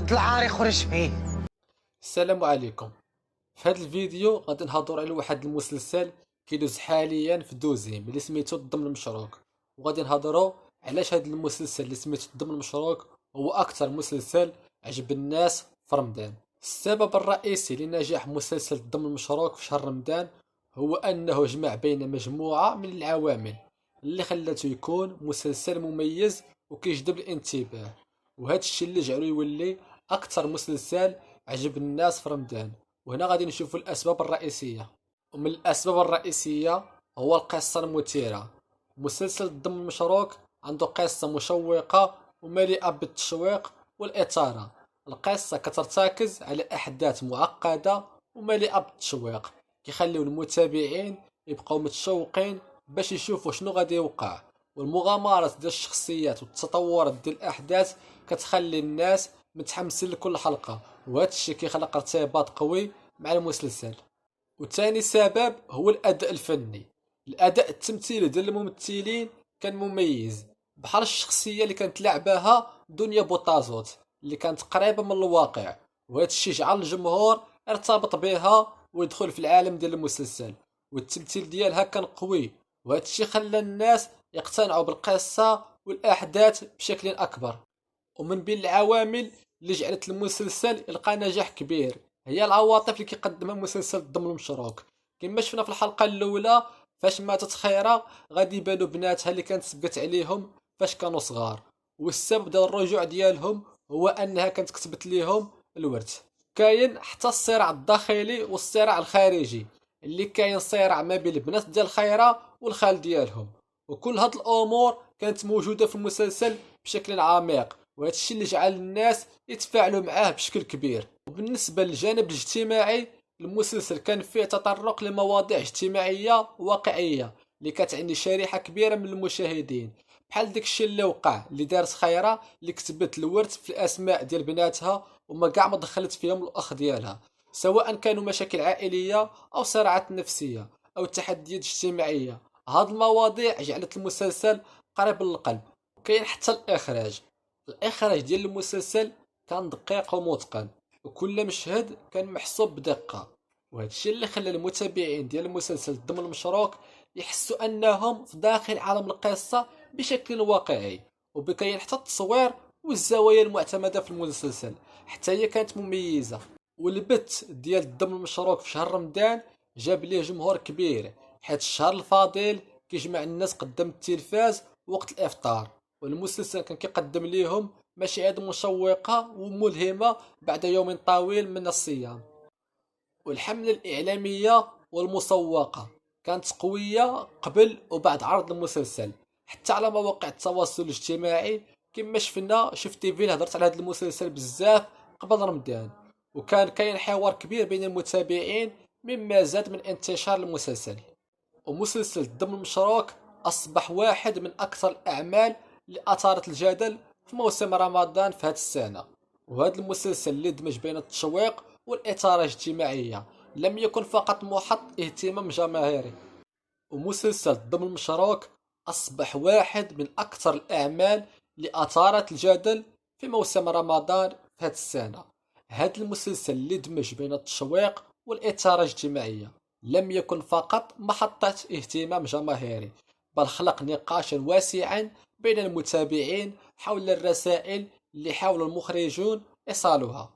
هاد العار يخرج فيه. السلام عليكم. في هذا الفيديو غادي نهضر على واحد المسلسل كيدوز حاليا في دوزيام اللي سميتو الضم المشروق، وغادي نهضروا علاش هذا المسلسل اللي سميتو الضم المشروق هو اكثر مسلسل عجب الناس في رمضان. السبب الرئيسي لنجاح مسلسل الضم المشروق في شهر رمضان هو انه جمع بين مجموعة من العوامل اللي خلته يكون مسلسل مميز وكيجذب الانتباه، وهذا الشيء اللي جعله يولي اكثر مسلسل عجب الناس في رمضان. وهنا غادي نشوفوا الأسباب الرئيسية، ومن الأسباب الرئيسية هو القصة المثيرة. مسلسل الضم المشروق عنده قصة مشوقة ومليئة بالتشويق والإثارة. القصة كترتكز على أحداث معقدة ومليئة بالتشويق، كيخليو المتابعين يبقاو متشوقين باش يشوفوا شنو غادي يوقع. والمغامرات ديال الشخصيات والتطورات ديال الأحداث كتخلي الناس متحمسين لكل حلقة، وهذا الشيء كيخلق ارتباط قوي مع المسلسل. وثاني سبب هو الأداء الفني. الأداء التمثيلي ديال الممثلين كان مميز، بحال الشخصية اللي كانت لعبها دنيا بوطازوت اللي كانت قريبة من الواقع، وهذا الشيء جعل الجمهور ارتبط بها ويدخل في العالم ديال المسلسل. والتمثيل ديالها كان قوي، وهذا الشيء خلى الناس يقتنعوا بالقصة والأحداث بشكل أكبر. ومن بين العوامل اللي جعلت المسلسل يلقى نجاح كبير هي العواطف اللي كيقدمها مسلسل الضم المشروق. كما شفنا في الحلقة الأولى فاش ماتت خيرة غادي يبانو بناتها اللي كانت سبقت عليهم فاش كانوا صغار، والسبب ديال الرجوع ديالهم هو أنها كانت كتبت ليهم الورث. كاين حتى الصراع الداخلي والصراع الخارجي، اللي كاين صراع ما بين البنات ديال خيرة والخال ديالهم، وكل هاد الأمور كانت موجودة في المسلسل بشكل عميق، وهذا الشيء اللي جعل الناس يتفاعلوا معاه بشكل كبير. وبالنسبة للجانب الاجتماعي، المسلسل كان فيه تطرق لمواضيع اجتماعية واقعية اللي كتعني شريحة كبيرة من المشاهدين، بحال داك الشيء اللي وقع اللي دارت خيرة اللي كتبت الورث في الأسماء ديال بناتها وما كاع ما دخلت فيهم الأخ ديالها، سواء كانوا مشاكل عائلية أو صراعات نفسية أو تحديات اجتماعية. هاد المواضيع جعلت المسلسل قريب للقلب. وكاين حتى الإخراج ديال المسلسل كان دقيق ومتقن، وكل مشهد كان محسوب بدقة، وهذا الشيء اللي خلى المتابعين ديال المسلسل الضم المشروق يحسوا أنهم في داخل عالم القصة بشكل واقعي. وبكاين حتى التصوير والزوايا المعتمدة في المسلسل حتى هي كانت مميزة. والبث ديال الضم المشروق في شهر رمضان جاب ليه جمهور كبير، حيت الشهر الفضيل كيجمع الناس قدام التلفاز وقت الإفطار، والمسلسل كان كيقدم ليهم مشاهد مشوقة وملهمة بعد يوم طويل من الصيام. والحملة الإعلامية والمسوقة كانت قوية قبل وبعد عرض المسلسل، حتى على مواقع التواصل الاجتماعي. كما شفنا شفت تيفي هضرت على هذا المسلسل بزاف قبل رمضان، وكان كاين حوار كبير بين المتابعين مما زاد من انتشار المسلسل. ومسلسل الضم المشروق أصبح واحد من أكثر الأعمال اللي أثارت الجدل في موسم رمضان في هذه السنة. وهذا المسلسل اللي دمج بين التشويق والإثارة الاجتماعية لم يكن فقط محط اهتمام جماهيري. ومسلسل الضم المشروق أصبح واحد من أكثر الأعمال اللي أثارت الجدل في موسم رمضان في هذه السنة. هذا المسلسل اللي دمج بين التشويق والإثارة الاجتماعية لم يكن فقط محطة اهتمام جماهيري، بل خلق نقاشا واسعا بين المتابعين حول الرسائل اللي حاول المخرجون إيصالها.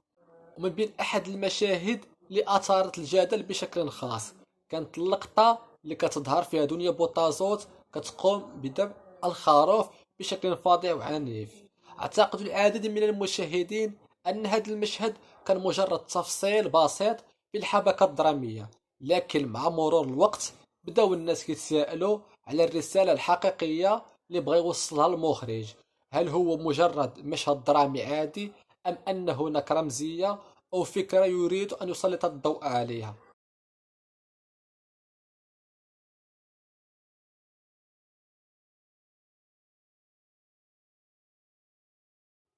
ومن بين أحد المشاهد اللي أثارت الجدل بشكل خاص كانت اللقطة اللي كتظهر فيها دنيا بوطازوت كتقوم بذبح الخروف بشكل فظيع وعنيف. اعتقد العديد من المشاهدين أن هذا المشهد كان مجرد تفصيل بسيط في الحبكة الدرامية، لكن مع مرور الوقت بدأوا الناس يتساءلوا على الرسالة الحقيقية اللي بغى يوصلها المخرج. هل هو مجرد مشهد درامي عادي، أم أن هناك رمزية أو فكرة يريد أن يسلط الضوء عليها؟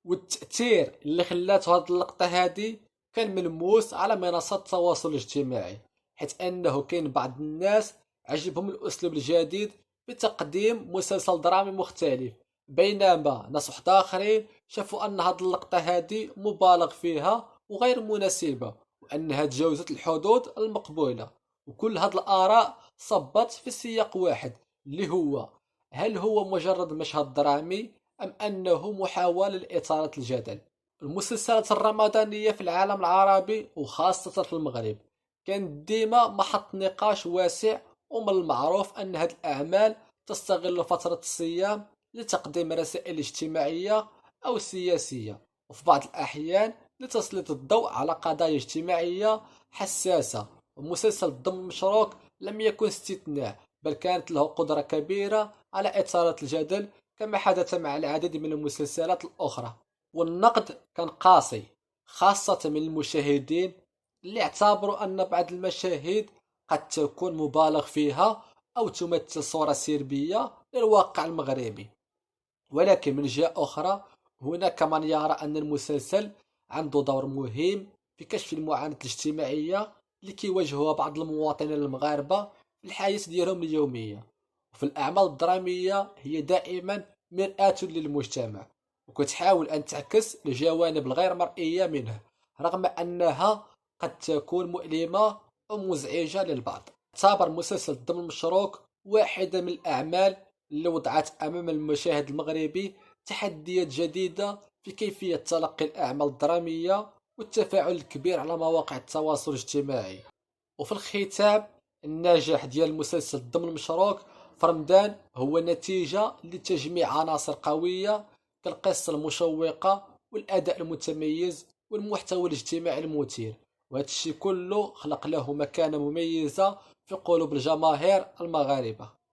والتأثير اللي خلاته هاد اللقطة هادي كان ملموس على منصات التواصل الاجتماعي، حيث أنه كاين بعض الناس عجبهم الأسلوب الجديد بتقديم مسلسل درامي مختلف بينما ناس وحداخرين شافوا أن هاد اللقطة هادي مبالغ فيها وغير مناسبة، وأنها تجاوزت الحدود المقبولة. وكل هاد الآراء صبت في سياق واحد، اللي هو: هل هو مجرد مشهد درامي أم أنه محاولة لإثارة الجدل؟ المسلسلات الرمضانية في العالم العربي وخاصة في المغرب كانت ديما محط نقاش واسع، ومن المعروف أن هذه الأعمال تستغل فترة الصيام لتقديم رسائل اجتماعية أو سياسية، وفي بعض الأحيان لتسليط الضوء على قضايا اجتماعية حساسة. ومسلسل الضم المشروق لم يكن استثناء، بل كانت له قدرة كبيرة على إثارة الجدل كما حدث مع العديد من المسلسلات الأخرى. والنقد كان قاسي، خاصة من المشاهدين اللي اعتبروا أن بعض المشاهد قد تكون مبالغ فيها أو تمثل صورة سلبية للواقع المغربي. ولكن من جهة أخرى، هناك من يرى أن المسلسل عنده دور مهم في كشف المعاناة الاجتماعية اللي كيواجهوها بعض المواطنين المغاربة في الحياة ديالهم اليومية. وفي الأعمال الدرامية هي دائما مرآة للمجتمع، وكتحاول أن تعكس الجوانب الغير مرئية منه، رغم أنها قد تكون مؤلمة أو مزعجة للبعض. اعتبر مسلسل الدم المشروق واحدة من الأعمال اللي وضعت أمام المشاهد المغربي تحديات جديدة في كيفية تلقي الأعمال الدرامية والتفاعل الكبير على مواقع التواصل الاجتماعي. وفي الختام، النجاح ديال المسلسل الدم المشروق في رمضان هو نتيجة لتجميع عناصر قوية كالقصة المشوقة والأداء المتميز والمحتوى الاجتماعي المثير، وهذا الشيء كله خلق له مكانة مميزة في قلوب الجماهير المغاربة.